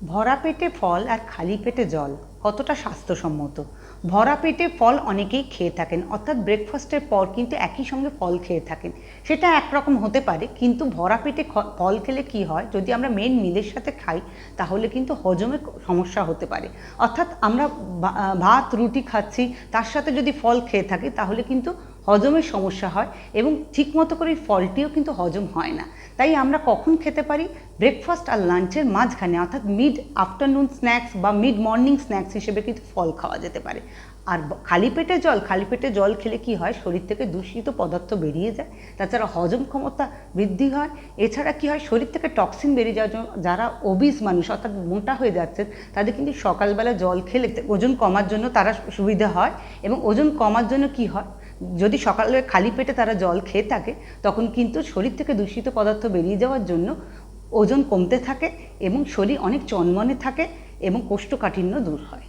ভরা পেটে ফল আর খালি পেটে জল কতটা স্বাস্থ্যসম্মত। ভরা পেটে ফল অনেকেই খেয়ে থাকেন, অর্থাৎ ব্রেকফাস্টের পর কিন্তু একই সঙ্গে ফল খেয়ে থাকেন। সেটা একরকম হতে পারে, কিন্তু ভরা পেটে ফল খেলে কি হয়, যদি আমরা মেন মিলের সাথে খাই তাহলে কিন্তু হজমের সমস্যা হতে পারে। অর্থাৎ আমরা ভাত রুটি খাচ্ছি, তার সাথে যদি ফল খেয়ে থাকি তাহলে কিন্তু হজমের সমস্যা হয় এবং ঠিকমতো করে ফলটিও কিন্তু হজম হয় না। তাই আমরা কখন খেতে পারি? ব্রেকফাস্ট আর লাঞ্চের মাঝখানে, অর্থাৎ মিড আফটারনুন স্ন্যাক্স বা মিড মর্নিং স্ন্যাক্স হিসেবে কিন্তু ফল খাওয়া যেতে পারে। আর খালি পেটে জল খেলে কি হয়, শরীর থেকে দূষিত পদার্থ বেরিয়ে যায়, তাছাড়া হজম ক্ষমতা বৃদ্ধি হয়। এছাড়া কি হয়, শরীর থেকে টক্সিন বেরিয়ে যাওয়ার জন্য যারা ওবিস মানুষ অর্থাৎ মোটা হয়ে যাচ্ছেন তাদের কিন্তু সকালবেলা জল খেলে ওজন কমার জন্য তারা সুবিধা হয়। এবং ওজন কমার জন্য কি হয়, যদি সকালে খালি পেটে তারা জল খেয়ে থাকে তখন কিন্তু শরীর থেকে দূষিত পদার্থ বেরিয়ে যাওয়ার জন্য ওজন কমতে থাকে এবং শরীর অনেক চনমনে থাকে এবং কোষ্ঠকাঠিন্য দূর হয়।